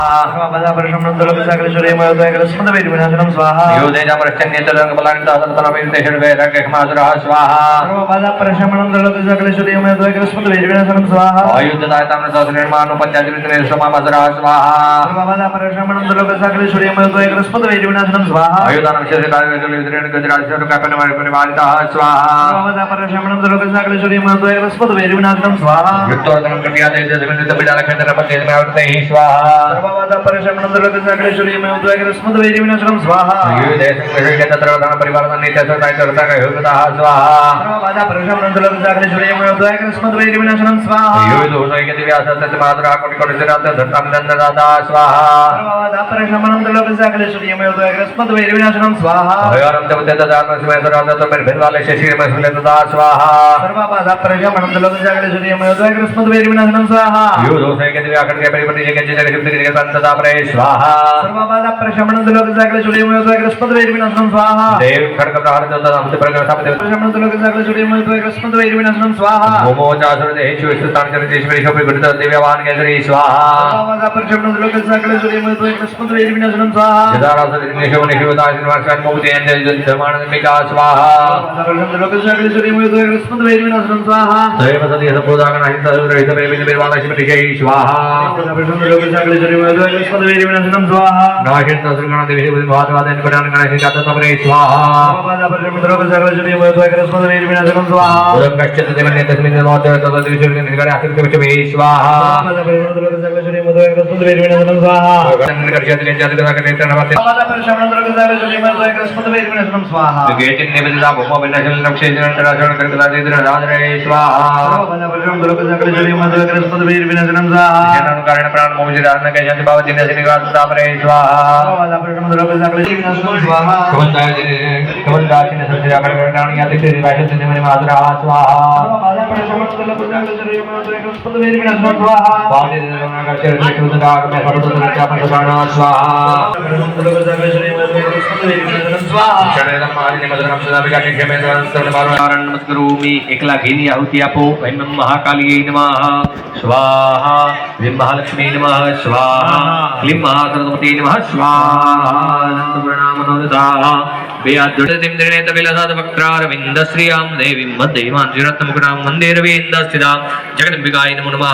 सर्वदा परिश्रमणं दलकसाग्रेश्वरी मयोदयग्रस्मदवैरि विनाशनं स्वाहा योदेजा परश्चन्येतरङ्गबलान्तासन्तनवैरङ्गमासुरः स्वाहा सर्वदा परिश्रमणं दलकसाग्रेश्वरी मयोदयग्रस्मदवैरि विनाशनं स्वाहा आयुधदायताम्रसासुनिर्माणोपत्याजनिर्मासुरः स्वाहा सर्वदा परिश्रमणं दलकसाग्रेश्वरी मयोदयग्रस्मदवैरि विनाशनं स्वाहा आयुधानविशेषकार्यगजराजसरुकापनमारिपरिवारितः स्वाहा सर्वदा परिश्रमणं दलकसाग्रेश्वरी मयोदयग्रस्मदवैरि विनाशनं स्वाहा युक्तोदनं कृत्यादेजसमिन्दितबिडालक्षेत्रपत्येतमेवृतैः स्वाहा सर्वदा परिश्रमणं दलकसाग्रेश्वरी मयोदयग्रस्मदवैरि विनाशनं स्वाहा युदेशं परिवारनित्यसर्वतायतरताकयोगतः स्वाहा सर्वदा परिश्रमणं दलकसाग्रेश्वरी मयोदयग्रस्मदवैरि विनाशनं स्वाहा युदोषैकदिव्यासतमातुरा कोटिकोटिसिरातधर्तामिदन्ददाता स्वाहा सर्वदा परिश्रमणं दलकसाग्रेश्वरी मयोदयग्रस्मदवैरि विनाशनं स्वाहा हयरं देवतेतदात्मस्मयसराततमिर्भिर्वालशशिरमस्मिलतदा स्वाहा सर्वदा परिश्रमणं दलकसाग्रेश्वरी मयोदयग्रस्मदवैरि विनाशनं स्वाहा युदोषैकदिव्याकटिकपरिपटिजगज्जगदिशुद्धिगतन्तदा परे स्वाहा सर्वदा परिश्रमणं दलकसाग्रेश्वरी मयोदयग्रस्मदवैरि विनाशनं स्वाहा देव खड्गप्रहारदत्तमृतप्रगमसापदे परिश्रमणं दलकसाग्रेश्वरी मयोदयग्रस्मदवैरि विनाशनं स्वाहा मोमोचासुरदेहेषु विस्तृतानिचरितेश्वरी गुरुदेव्यवान्यश्वरी स्वाहा सर्वदा परिश्रमणं दलकसाग्रेश्वरी मयोदयग्रस्मदवैरि विनाशनं स्वाहा यदारासनिशोनिशोदाशिनवार्षान्मुक्तियन्तेजन्धमानन्दिका स्वाहा परिश्रमणं दलकसाग्रेश्वरी मयोदयग्रस्मदवैरि विनाशनं स्वाहा दैव सदयसपोदागणहितसुरहितवेदिनिर्वालशिमतिशै स्वाहा परिश्रमणं दलकसाग्रेश्वरी मयोदयग्रस्मदवैरि विनाशनं स्वाहा नाशिन्तसुरगणदेवीवादवादनगणानगणहिततमरे स्वाहा सर्वदा परिश्रमणं दलकसाग्रेश्वरी मयोदयग्रस्मदवैरि विनाशनं स्वाहा उदङ्गश्चित्तदेवन्यतस्मिन्नोदयतददिविशुर्निर्गणयातिर्कविषमे स्वाहा सर्वदा परिश्रमणं दलकसाग्रेश्वरी मयोदयग्रस्मदवैरि विनाशनं स्वाहा सर्वदा परिश्रमणं दलकसाग्रेश्वरी मयोदयग्रस्मदवैरि विनाशनं स्वाहा गेचिन्निवेदिता भूमोविनाशनक्षेत्रन्तराशरणकर्तरादिद्रराजरे स्वाहा सर्वदा परिश्रमणं दलकसाग्रेश्वरी मयोदयग्रस्मदवैरि विनाशनं स्वाहा जननकारण प्राणमोविजिदानकयन्ति भवतिन्यसिनिगात्तापरे स्वाहा सर्वदा परिश्रमणं दलकसाग्रेश्वरी विनाशनं स्वाहा कमलदाचिन सत्यजागरणयातिर्वाशतिनिमनिमासुरः स्वाहा सर्वदा परिश्रमणं दलकसाग्रेश्वरी मयोदयग्रस्मदवैरि विनाशनं स्वाहा पादिदनकर्षयतिष्ठुदरागमयपरुदरत्यापनसुप्राणः स्वाहा परिश्रमणं दलकसाग्रेश्वरी मयोदयग्रस्मदवैरि विनाशनं स्वाहा नमस्करोमि एकला घेनी आहुति आपो ऐं महाकालियै नमः स्वाहा ह्रीं महालक्ष्मी नमः स्वाहा क्लीं महासरस्वती नमः स्वाहा अनन्तप्रणामनोदताः वेयाद्युतिं त्रिनेत्रविलसद्वक्त्रारविन्दश्रियां देवीं वन्दे माञ्जिरत्नमुकुटां वन्दे रवीन्द्रस्थितां जगदम्बिकायै नमो नमः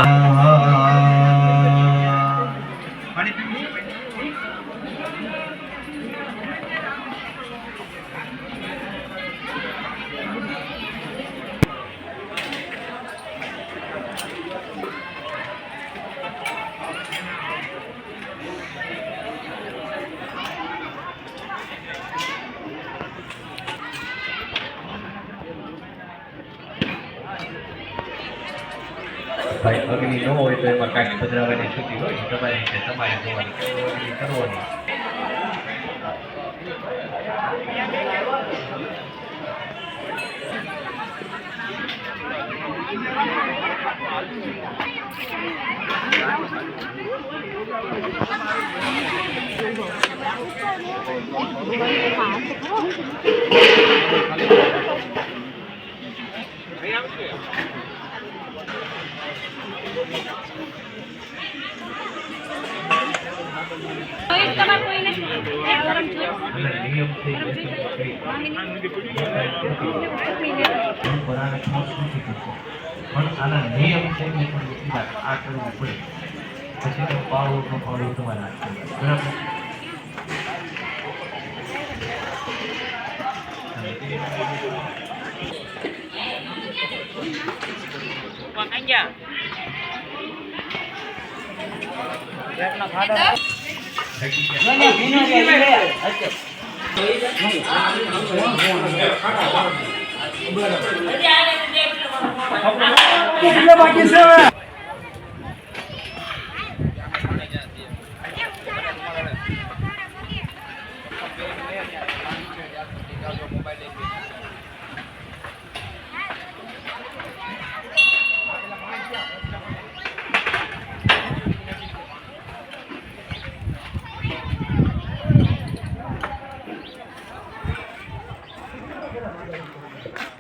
ભાઈ અગ્નિ ન હોય તો એમાં કાંઈક પધરાવાની છૂટી હોય તમારી રીતે તમારે જોવાની કરવાની આના નિયમ છે કે આ કરવું પડે પછી તો પાડવું ન પાડવું તમારે બરાબર બાકી છે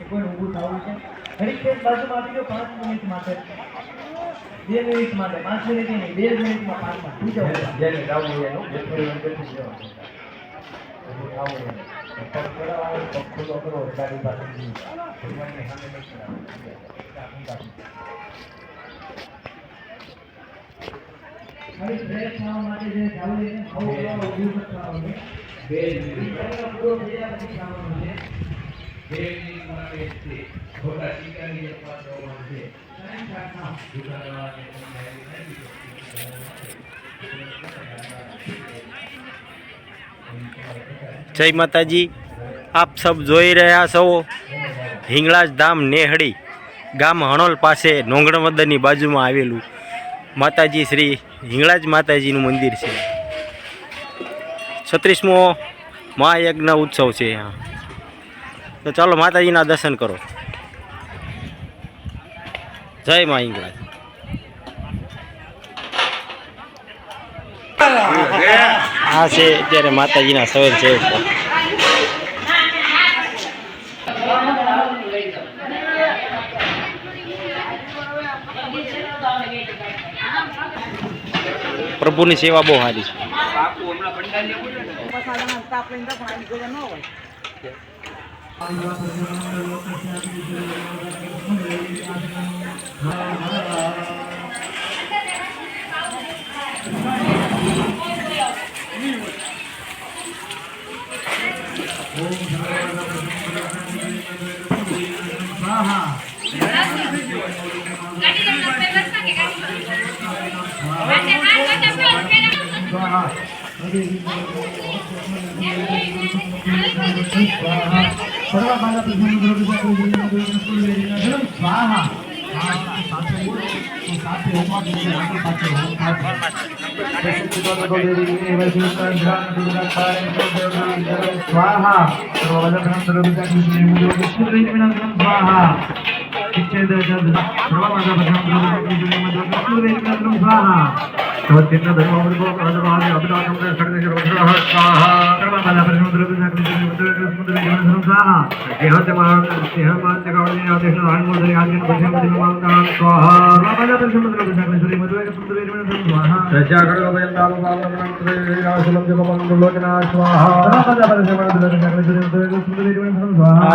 કોઈ ઊભું થવું છે ઘડીક બાજુમાં આપી દો 5 મિનિટ માટે 2 મિનિટ માટે 5 મિનિટ નહીં 2 મિનિટમાં પાકમાં પૂજો જેને જાવું એનું જે થોડી વાર બેસી જવાનું આવું એનું પગ ચડાવવાનો પગ ખુલ્લો કરો ગાડી પાસે ભગવાનને સામે નહીં ચડાવવાનું હવે ફ્રેશ થવા માટે જે જાવું એને ખાવું ઉભું થવાનું 2 મિનિટ પૂરો થઈ જાય પછી ખાવાનું છે 2 મિનિટ માટે છે થોડા શીખાની પાસ હોવાનું છે જય માતાજી। આપ સબ જોઈ રહ્યા છો હિંગળાજ ધામ નેહડી ગામ હણોલ પાસે નોંગણવદરની બાજુમાં આવેલું માતાજી શ્રી હિંગળાજ માતાજીનું મંદિર છે। 36મો મહાયજ્ઞ ઉત્સવ છે। તો ચાલો માતાજીના દર્શન કરો। જય મા હિંગળાજ। આ છે અત્યારે માતાજીના સવેર છે। પ્રભુની સેવા બહુ સારી છે।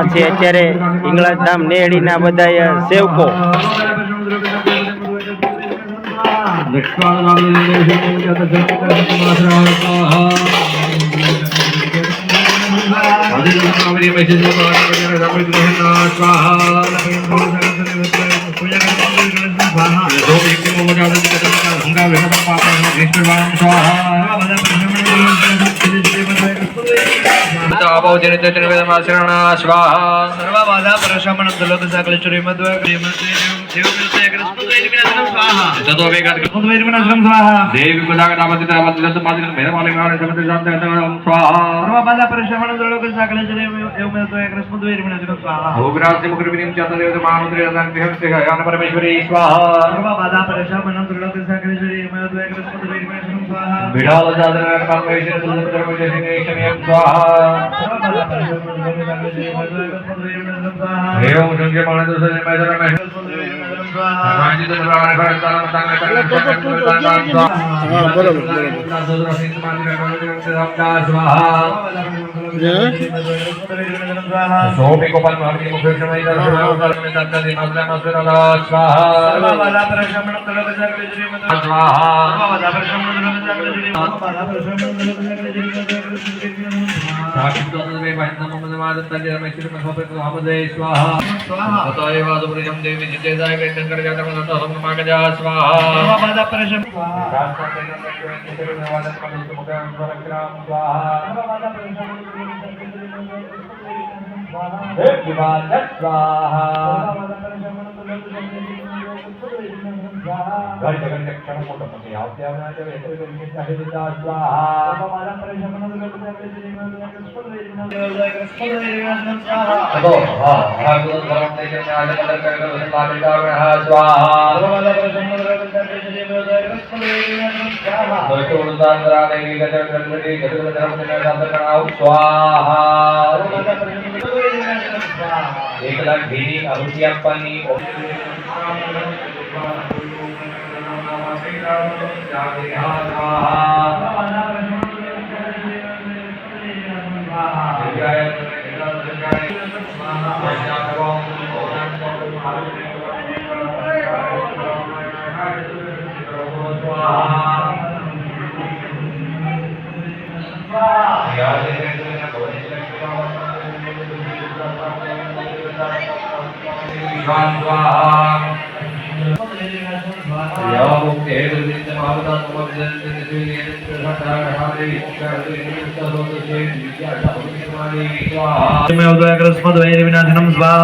અત્યારે હિંગળાજ ધામ નેહડીના બધા સેવકો विनाशनम स्वाहा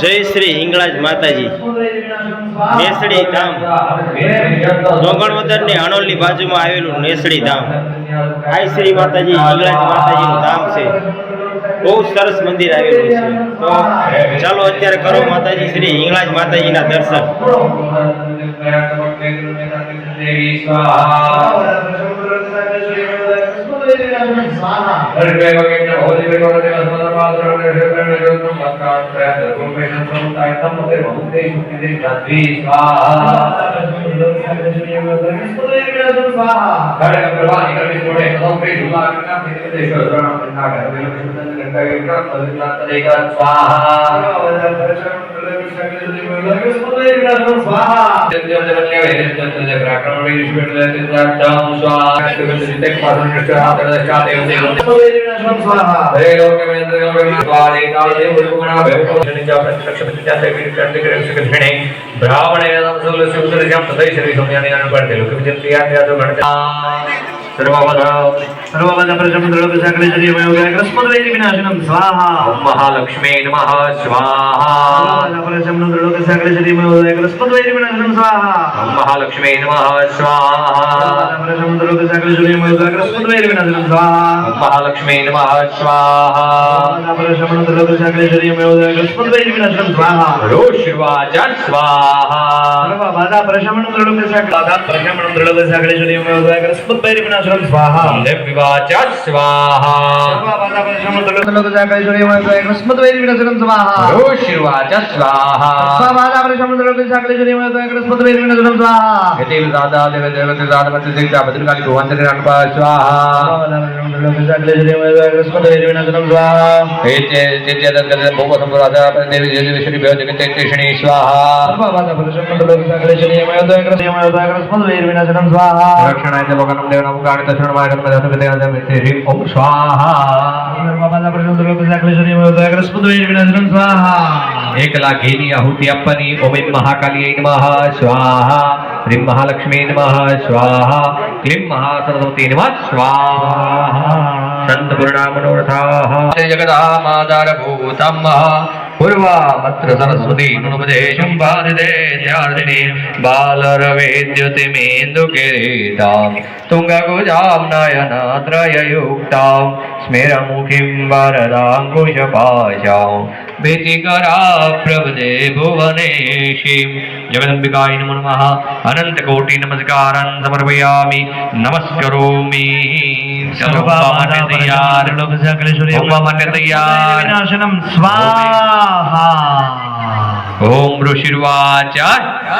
જય શ્રી હિંગળાજ માતાજી નેસડી ધામ ડોંગણવદરની હણોલની બાજુમાં આવેલું નેસડી ધામ આ શ્રી માતાજી હિંગળાજ માતાજીનું ધામ છે. બહુ સરસ મંદિર આવેલું છે. તો ચાલો અત્યારે કરો માતાજી શ્રી હિંગળાજ માતાજીના દર્શન. महालक्ष्मी नमः स्वाहा महालक्ष्मी नमः स्वाहा महालक्ष्मी नमः स्वाहा रोशिर्वाच स्वाहा देव्यवाच स्वाहा रोशिर्वाच स्वाहा एकला घेनी आहुति अपनी ओम महाकाली नमः स्वाहा ह्रीं महालक्ष्मी नमः स्वाहा क्लीं महासरस्वती नमः स्वाहा संतपूर्णा मनोरथाः जगदामादारभूतं पूर्वा मत्र सरस्वती नुमदेशं बाधिते ध्यार्दिनी बालरवेद्युतिमेन्दुकिरीटां तुङ्गगुजां नयनत्रययुक्तां स्मेरमुखीं वरदाङ्कुशपाशां भीतिकरा प्रभदे भुवनेशीं जगदम्बिकाय नमो नमः अनन्तकोटि नमस्कारान् समर्पयामि नमस्करोमि विनाशनम स्वाहा ओम ऋषिर्वाच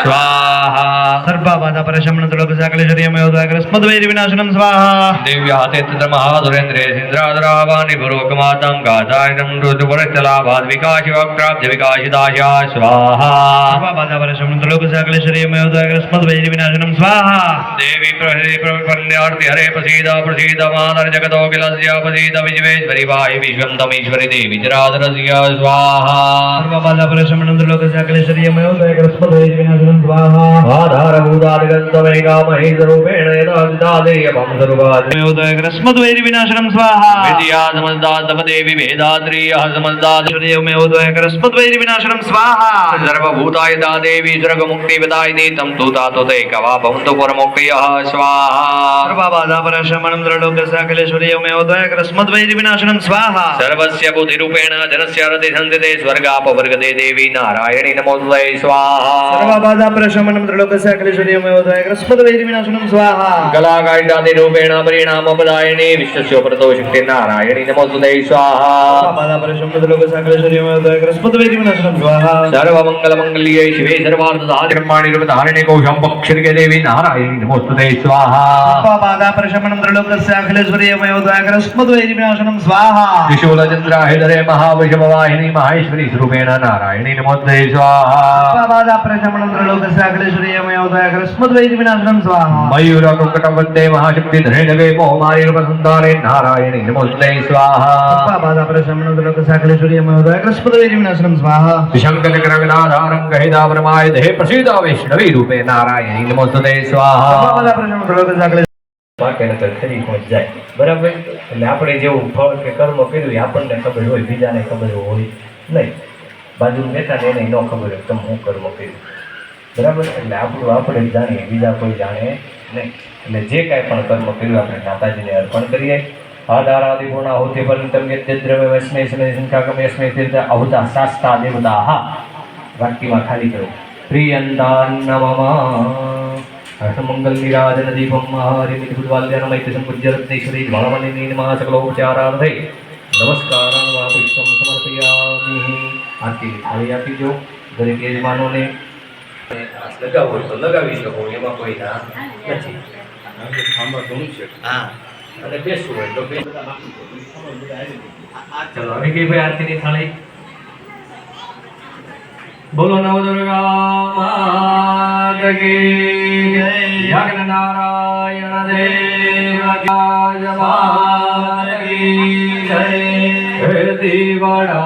स्वाहा सर्वबाधा परशमन तुलक सकल शरीरमयोदयस्मद्वैर विनाशनम स्वाहा दिव्याते तद्रमहाधुरेन्द्रे सिंद्रादरावाणि भुरोकमातं गाधारितं रुद्रपरस्तलाभाद् विकाशिवक्राब्ध विकाशिदाशा स्वाहा सर्वबाधा परशमन तुलक सकल शरीरमयोदयस्मद्वैर विनाशनम स्वाहा देवी प्रहृति हरे प्रसीद प्रसीद मातर जगतो किलस्य प्रसीद विश्वेश्वरी वाहि विश्वं तमीश्वरी देवी जराधरस्य स्वाहा सर्वबाधा परशमन तुलक सकलेश्वर्यमयोदयकृष्मद्वैर्विनाशनं स्वाहा आधारभूतादिगन्तमेकामहेतरूपेण यदा विदादेयमं सर्वादिमयोदयकृष्मद्वैर्विनाशनं स्वाहा विद्यासमन्दातपदेवि वेदाद्रियः समन्दाश्वर्यमयोदयकृष्मद्वैर्विनाशनं स्वाहा सर्वभूताय देवी सर्वमुक्तिविदायिनी तं तु तातुतैकवापं तु परमोक्तयः स्वाहा सर्वबाधापरशमनं त्रिलोकसकलेश्वर्यमयोदयकृष्मद्वैर्विनाशनं स्वाहा सर्वस्य बुद्धिरूपेण जनस्य रतिसन्धिते स्वर्गापवर्गदे देवी नारायणी नमोस्तुते स्वाहा सर्वबाधापरशमनं त्रिलोकसकलेश्वर्यमयोदयकृष्मद्वैर्विनाशनं स्वाहा कलाकाण्डादिरूपेण परिणामपदायिनी विश्वस्योपरतो शक्ति नारायणी नमोस्तुते स्वाहा सर्वबाधापरशमनं त्रिलोकसकलेश्वर्यमयोदयकृष्मद्वैर्विनाशनं स्वाहा सर्वमङ्गलमङ्गल्ये शिवे सर्वार्थसाधिकर्माणि रूपधारिणे कौशं पक्षिर्गे देवी नारायणी नमोस्तुते स्वाहा सर्वबाधापरशमनं त्रिलोकसकलेश्वर्यमयोदयकृष्मद्वैर्विनाशनं स्वाहा त्रिशूलचन्द्राहिधरे महाविषमवाहिनी माहेश्वरी स्वरूपेण नारायणी नमोस्तुते स्वाहा सर्वबाधापरशमनं त्रिलोकसकलेश्वर्यमयोदयकृष्मद्वैर्विनाशनं स्वाहा मयूरकुक्कुटवन्दे महाशक्तिधरे नगे मोहमारीरूपसुन्दरे नारायणी नमोस्तुते स्वाहा सर्वबाधापरशमनं त्रिलोकसकलेश्वर्यमयोदयकृष्मद्वैर्विनाशनं स्वाहा शङ्करग्रगदाधारं गहितावरमायुधे प्रसीदा वैष्णवी रूपे नारायणी नमोस्तुते स्वाहा सर्वबाधापरशमनं त्रिलोकसकलेश्वर्य ખરી પહોંચ જાય બરાબર એટલે આપણે જેવું ફળ કે કર્મ કર્યું એ આપણને ખબર હોય બીજાને ખબર હોય નહીં બાજુ બેઠા એને ન ખબર હોય તમે હું કર્મ કર્યું બરાબર એટલે આપણું આપણે જ જાણીએ બીજા કોઈ જાણે નહીં એટલે જે કાંઈ પણ કર્મ કર્યું આપણે માતાજીને અર્પણ કરીએ આધારાદિપૂર્ણા હોતી પરંતુ દ્રવ્ય વૈષ્ણવ સંખ્યાકમેસ્મે અહુતા શાસ્તા દેવતા હા વાક્યમાં ખાલી કરો પ્રિયંતાન્નમઃ हर्षमंगल निराजन दीपम महारिमित बुद्वाल्यानमैत संपूज्य रत्नेश्वरी भावनिनी नमः सकलोपचारार्थे नमस्कारं वा पुष्पं समर्पयामि आरती थाળી આપી જો દરેક યજમાનોને લગાવો તો લગાવી શકો એમાં કોઈ ના નથી ખાંભા ઘણું છે હા અને બેસવું હોય તો ચલો આવી ગઈ ભાઈ આરતીની થાળી बोलो नव दुर्गा माता की जय यज्ञ नारायण देव की जय दीवाड़ा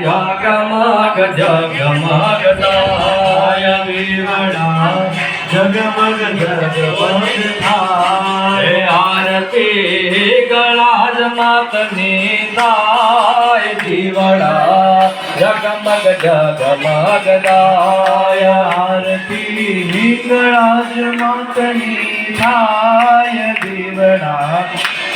जगमग जगमग ताय दीवाड़ा जगमग जगमग थाय आरती गणाज मातनी ताय दीवाड़ा जगमग जगमग दाय आरती गणाज मातनी थाय दीवाड़ा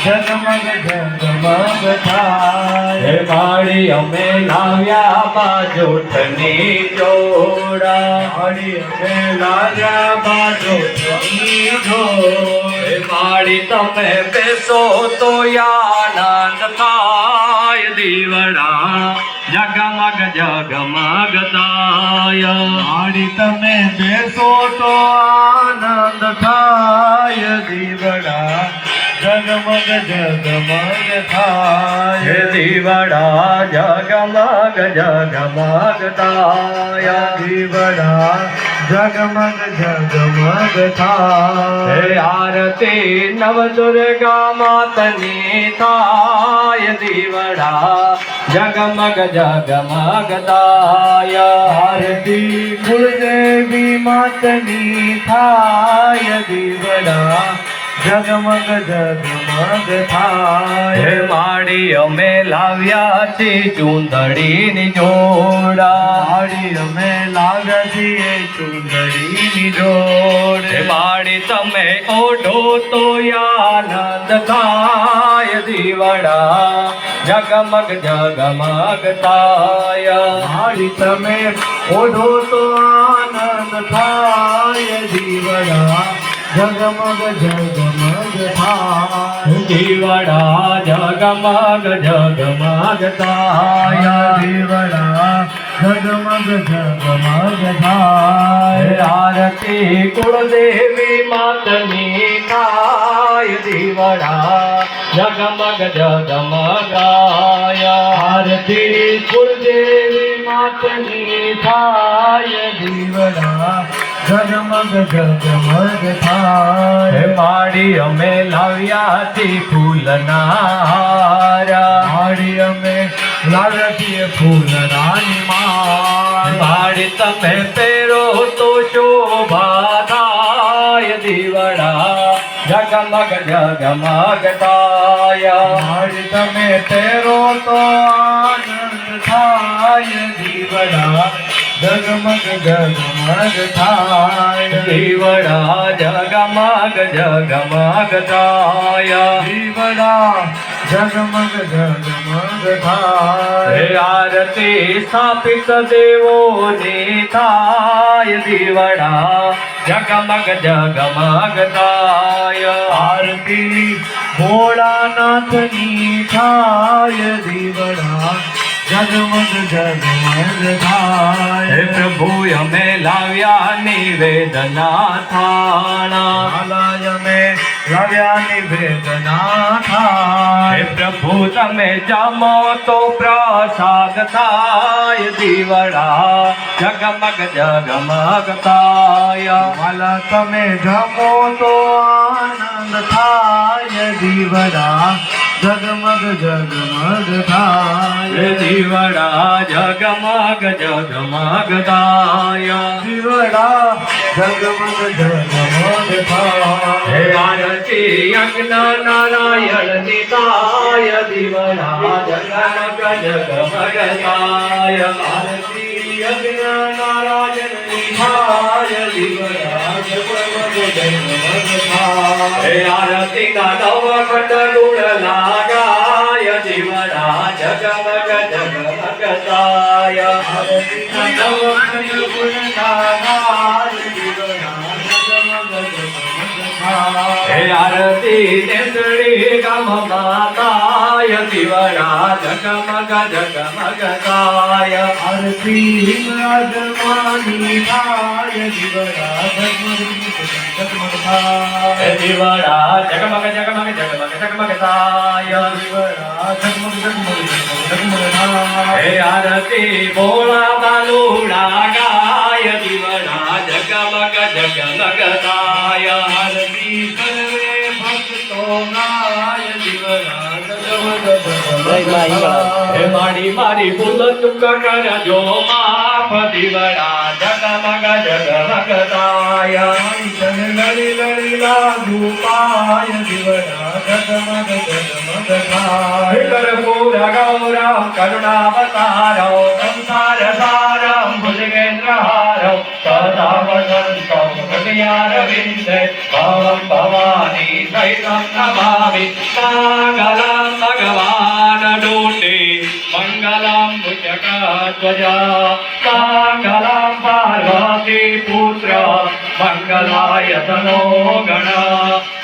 जगमग जगमग थाय माड़ी अमे लाव्या बाजोठनी जोड़ा माड़ी अमे लाव्या बाजोठनी जोड़ माड़ी तमे बेसो तो आनंद थाय दीवड़ा जगमग जगमग ताय माड़ी तमे बेसो तो आनंद थाय दीवड़ा जगमग जगमग थाय दीवड़ा जगमग जगमग ताय दीवड़ा जगमग जगमग थाय आरती नव दुर्गा मातनी थाय दीवड़ा जगमग जगमग ताय आरती कुलदेवी मातनी थाय दीवड़ा जगमग जगमग थाय माड़ी अमे लाव्या छे चूंदड़ी नी जोड़ा माड़ी अमे लाव्या छे चूंदड़ी नी जोड़ माड़ी तमे ओढ़ो तो आनंद थाय दीवड़ा जगमग जगमग ताय माड़ी तमे ओढ़ो तो आनंद थाय दीवड़ा जगमग जगमग थाय दीवड़ा जगमग जगमग ताय दीवड़ा जगमग जगमग थाय आरती कुलदेवी मातनी थाय दीवड़ा जगमग जगमग आरती कुलदेवी मातनी थाय दीवड़ा जगमग जगमग थाय माड़ी अमे लाव्या थी फूलना हारा माड़ी अमे लाव्या थी फूलना नी माळ माड़ी તમે પહેરો તો શોભા થાય દીવડા જગમગ જગમગ થાય મારી તમે પહેરો તો આનંદ થાય દીવડા જગમગ જગમગ થાય દીવડા જગમગ જગમગ થાય દીવડા જગમગ જગમગ થાય હે આરતી સ્થાપિત દેવોની થાય દીવડા જગમગ જગમગ થાય આરતી ભોળાનાથની થાય દીવડા જગમગ જગમગ થાય હે પ્રભુ અમે લાવ્યા નિવેદના થાણા માલાય મેં લાવ્યા નિવેદના થાય હે પ્રભુ તમે જમો તો પ્રસાદ થાય દીવડા જગમગ જગમગ થાય માલા તમે જમો તો આનંદ થાય દીવડા જગમગ જગમગ હે થાય દીવડા જગમગ જગમગ થાય દીવડા જગમગ જગમગ થાય હે આરતી યજ્ઞ નારાયણ નિતાય દીવડા જગમગ જગમગ થાય આરતી યજ્ઞ નારાયણ નિહાય દીવડા જગમગ જગમગ થાય હે આરતી ના નવ ખંડ ગુણ લાગાય દીવડા જગમગ જગમગ થાય આરતી નવખંડ ગુણ ગાય દીવડા જગમગ જગમગ થાય હે આરતી નેસડી ગમ માતાય દીવડા જગમગ જગમગ થાય આરતી રાજમાની થાય દીવડા જગમગ થાય હે દીવડા જગમગ જગમગ જગમગ જગમગ થાય દીવડા જગમગ જગમગ જગમગ થાય હે આરતી ભોળા બાલુડા ગાય દીવડા જગમગ જગમગ થાય આરતી સર્વે ભક્તો ગાય દીવડા જગમગ જગમગ જય મા હે માડી મારી ભૂલ ચૂક કરજો માફ દીવડા જગમગ જગમગ થાય લડી લડી લાગુ પાય દીવડા જગમગ જગમગ થાય કર્પૂર ગૌરમ કરુણાવતારો સંસાર સારમ ભુજગેન્દ્રહારો સદા વસંતમ હૃદયારવિંદે ભવમ ભવાની સહિતમ નમામિ મંગલમ ભગવાન ડોટે મંગલમ ભુજગધ્વજા મંગલમ પાર્વતી પુત્ર મંગલાય તનો ગણ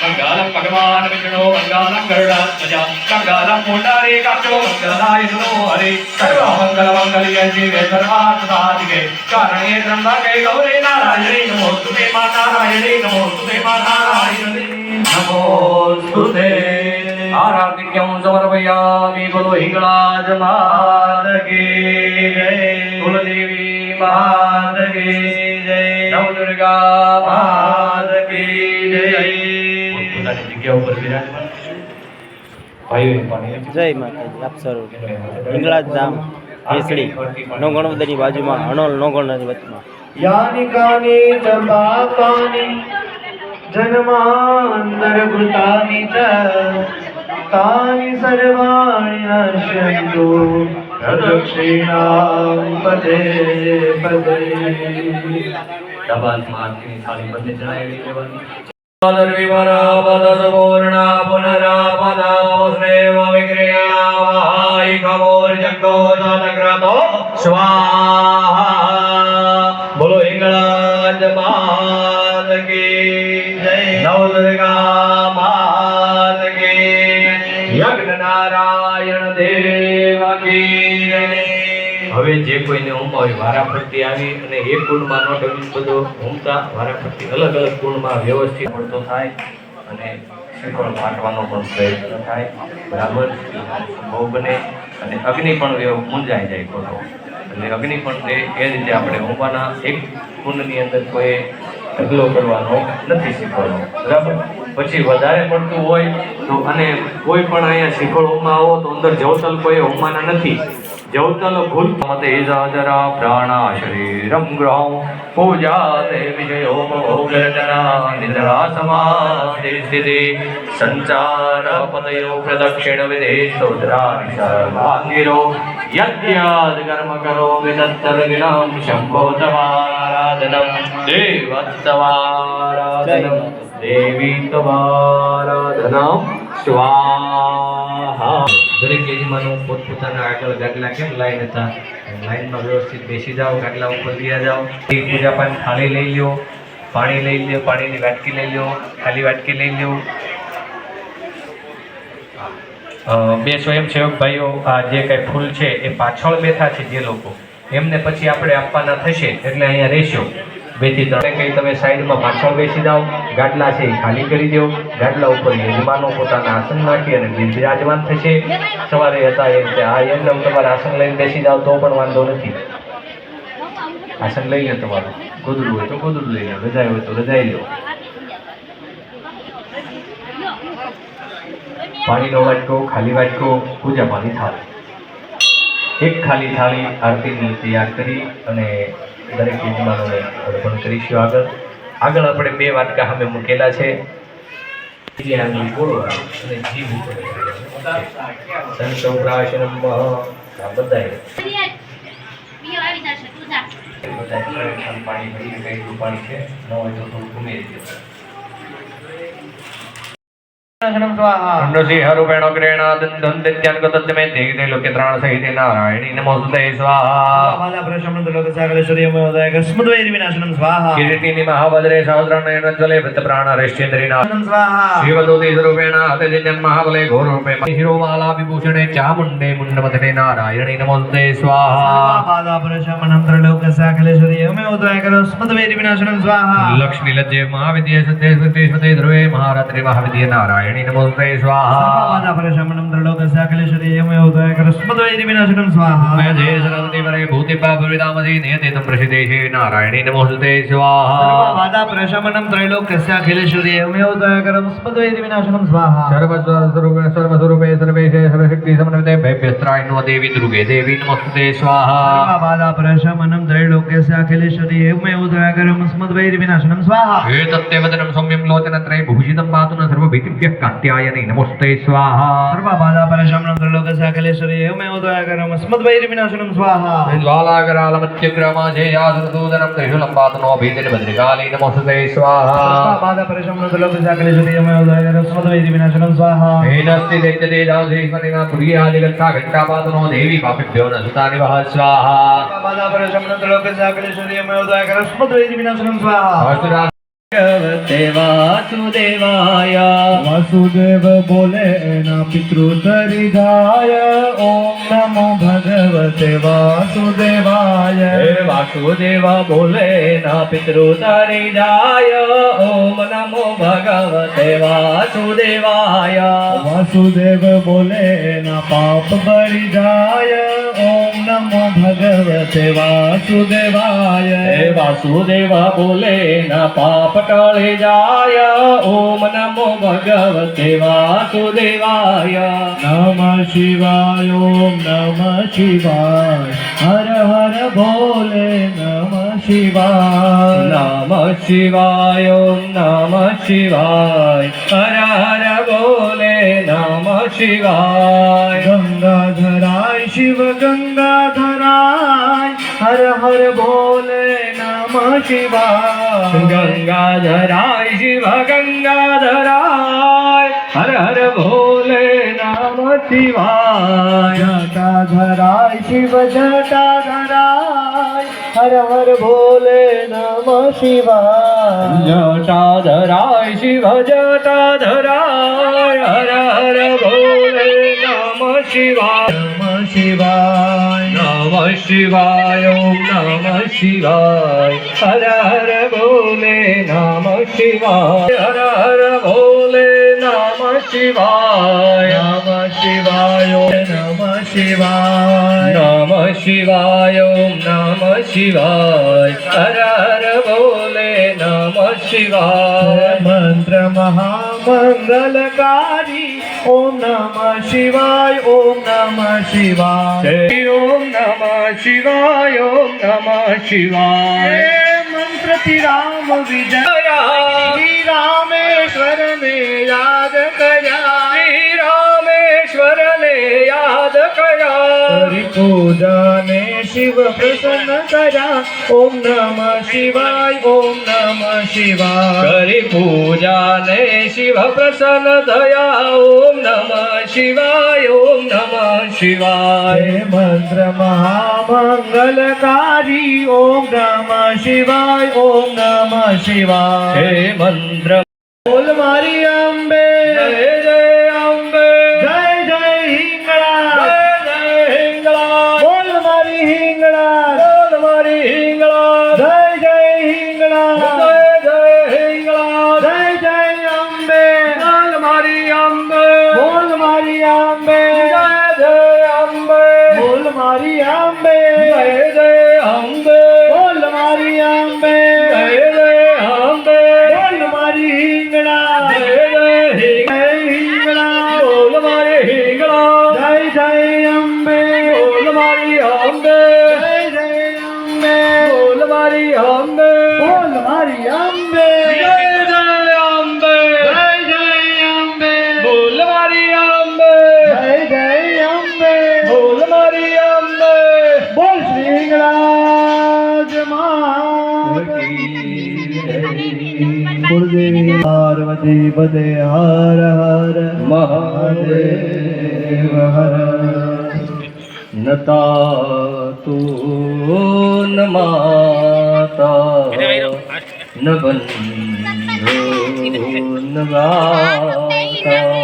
મંગલમ ભગવાન વિષ્ણુ મંગલમ ગરુડધ્વજા મંગલમ પુંડરીકાક્ષો મંગલાય તનો હરિ સર્વ મંગલ મંગલ્ય જીવે સર્વાર્થ સાધિકે કારણે ત્રંબકે ગૌરી નારાયણી નમોસ્તુતે મા નારાયણી નમોસ્તુતે મા નારાયણી નમોસ્તુતે આરાધિક્યમ સમર્પયામિ બોલો હિંગળાજ માત કી જય કુલદેવી માત કી જય નવદુર્ગા માત કી જય પોતાની જગ્યા ઉપર વિરાજમાન ભાઈઓ પણ જય માતાજી આપ સર્વ હિંગળાજ ધામ કેસડી નોગણવદરની બાજુમાં અણોલ નોગણની વચમાં यानि कानि च पापानि जन्मान्तरभूतानि च तानि सर्वाणि नश्यन्तु प्रदक्षिणां पदे पदे દબાણ માર્ગની થાળી બંને જણાવી લેવાની વિવરાપદસપૂર્ણા પુનરાપદાશ્રેવ વિક્રિયાવાય ખમોર્જગો સનગ્રતો સ્વાહા બોલો હિંગળાજ માત કી જય નવદુર્ગા માત કી યજ્ઞ નારાયણ દેવ કી જય હવે જે કોઈને ઉંમાવી વારાફરતી આવી અને એક કુંડમાં નો ડબી બધો ઉમતા વારાફરતી અલગ અલગ કુંડમાં વ્યવસ્થિત પડતો થાય અને શ્રીફળ વાટવાનો પણ પ્રયત્ન થાય બરાબર બહુ બને અને અગ્નિ પણ મૂંઝાઈ જાય ખોટો એટલે અગ્નિ પણ એ રીતે આપણે ઉંમાના એક કુંડની અંદર કોઈ ઢગલો કરવાનો નથી શીખવાનો બરાબર પછી વધારે પડતું હોય તો અને કોઈ પણ અહીંયા શીખળ ઉમા આવો તો અંદર જવતલ કોઈ ઉમાના નથી जौतल भूल मते जरा प्राणा शरीरम ग्रह पूजा देवी जयो भोगरचना निद्रा समाधि स्थिति संचार पदयो प्रदक्षिण विधि सोद्रानि सर्वांगिरो यज्ञाद कर्म करो विदत्तर विनाम शंभो तवाराधनम देवत्तवाराधनम देवी तवाराधनम स्वाहा। દરેક યજમાનો પોતપોતાના આગળ ગાડલા કેમ લાઈન હતા લાઈનમાં વ્યવસ્થિત બેસી જાઓ, ગાડલા ઉપર ગયા જાઓ, પૂજા પાઠ થાળી લઈ લો, પાણી લઈ લો, પાણીની વાટકી લઈ લો, ખાલી વાટકી લઈ લો. બે સ્વયંસેવક ભાઈઓ આ જે કંઈ ફૂલ છે એ પાછળ બેઠા છે જે લોકો એમને પછી આપણે આપવાના થશે એટલે અહીંયા રહેશો 2 થી 3 કંઈ તમે સાઈડમાં પાછળ બેસી જાઓ, ગાડલા છે એ ખાલી કરી દો, ગાડલા ઉપર યજમાનો પોતાના આસન નાખી અને બિરાજમાન થશે. સવારે હતા એ રીતે આ એમને તમારે આસન લઈને બેસી જાઓ તો પણ વાંધો નથી. આસન લઈ લો, તમારું ગોદડું હોય તો ગોદડું લઈ લો, રજાઈ હોય તો રજાઈ લો. પાણીનો વાટકો, ખાલી વાટકો, પૂજા પાણી થાળી, એક ખાલી થાળી આરતીની તૈયાર કરી અને દરેક યજમાનોને અર્પણ કરીશું. આગળ આપણે 2 વાટકા સામે મૂકેલા છે. અને જીભ ઉપર સંતોગ્રાશનમ બધાય પાણી ભરી કઈ પાણી છે ન હોય તો થોડું ઉમેરી દો. रूपेण ग्रेणादित्यान्गतमे देहि लोके त्राण सहिते नारायणी नमोस्तुते स्वाहा। किरीटिनि महाभद्रे सहस्रनयन ज्वले वृत्तप्राण रेष्टेन्द्रिणा शिवदूति स्वरूपेण अतिदिन्यं महाबले घोररूपे शिरोमाला विभूषणे चामुण्डे मुण्डमथने नारायणी नमोस्तुते स्वाहा। लक्ष्मी लज्जे महाविद्ये सत्ये सत्येश्वते ध्रुवे महारात्रि महाविद्ये नारायणी नमोस्तुते स्वाहा। मेधे सरस्वती वरे भूतिपा भविदामधि नियते तं प्रसिद्धेशे नारायणी नमोस्तुते स्वाहा। सर्वस्वरूपे सर्वेशे सर्वशक्ति समन्विते भव्यस्त्रायिनो देवी दुर्गे देवी नमोस्तुते स्वाहा। एतत्तेव वदनं सौम्यं लोचनत्रये भूषितं पातु न सर्वभीतिभ्यः कात्यायनी नमोस्तुते स्वाहा। ज्वालाकरालमत्यग्रमाजेयासुरसूदनं त्रिशूलं पातु नो भीतिर्भद्रकाली नमोस्तुते स्वाहा। हेनस्ति दैत्यते दासेश्वरिणा पुर्यादिगत्ता घट्टा पातु नो देवी पापिभ्यो न सुतानि वः स्वाहा। भगवते वासुदेवाय वासुदेव बोले न पितृतरिधाय ओम नमो भगवते वासुदेवाय। वासुदेव बोले न पितृतरिधाय ओम नमो भगवते वासुदेवाय। वासुदेव बोले न पाप परिधाय ओम नमो भगवते वासुदेवाय। वासुदेव बोले न पाप टले जाय ओम नमो भगवते वासुदेवाय। नमः शिवाय ओम नमः शिवाय हर हर भोले नमः शिवाय। नमः शिवाय ओम नमः शिवाय हर हर भोले नमः शिवाय। गंगाधराय शिव गंगाधराय हर हर भोले नमः शिवाय। गंगाधराय शिव गंगाधराय हर हर भोले नमः शिवाय। जटाधराय शिव जटाधराय हर हर भोले नमः शिवाय। जटाधराय शिव जटाधराय हर हर भोले नमः शिवाय। नमः शिवाय नमः शिवाय ओम नमः शिवाय हर हर भोले नमः शिवाय। हर हर भोले नमः शिवाय। नमः शिवाय ओम नमः शिवाय। नमः શિવાય ઓમ નમઃ શિવાય હર હર બોલે નમઃ શિવાય મંત્ર મહામંગલકારી ઓમ નમઃ શિવાય ઓમ નમઃ શિવાય ઓમ નમઃ શિવાય ઓમ નમઃ શિવાય મંત્રથી રામ વિજય શ્રી રામેશ્વર ને યાદ કર્યા શ્રી રામેશ્વર ને યાદ કર્યા હરિ પૂજા ને શિવ પ્રસન્ન કર્યા ઓમ નમઃ શિવાય ઓમ નમઃ શિવાય કરી પૂજા ને શિવ પ્રસન્ન થયા ઓમ નમઃ શિવાય ઓમ નમઃ શિવાય હે મંત્ર મહામંગલકારી ઓમ નમઃ શિવાય ઓમ નમઃ શિવાય હે મંત્ર બોલ મારી અંબે જય જય અંબે જય જય હિંગળા જય હિંગળા બોલ મારી હિંગળા બોલ મારી હિંગળા જય જય હિંગળા જય જય હિંગળા જય જય અંબે બોલ મારી અંબે બોલ મારી અંબે જય જય અંબે બોલ મારી અંબે જય જય અંબે બોલ મારી અંબે જય જય અંબે બોલ મારી હિંગળા જય જય હિંગળા બોલ મારી હિંગળા જય જય અંબે બોલ મારી અંબે જય જય અંબે બોલ મારી અંબે બોલ મારી અંબે જય જય અંબે જય જય અંબે બોલ મારી અંબે જય જય અંબે બોલ મારી અંબે બોલ શ્રી હિંગળાજ માત ગુરુદેવ પાર્વતી પદે હર હર મહાદેવ હર નતા તુ ન માતા ન બંધો ન ગાતા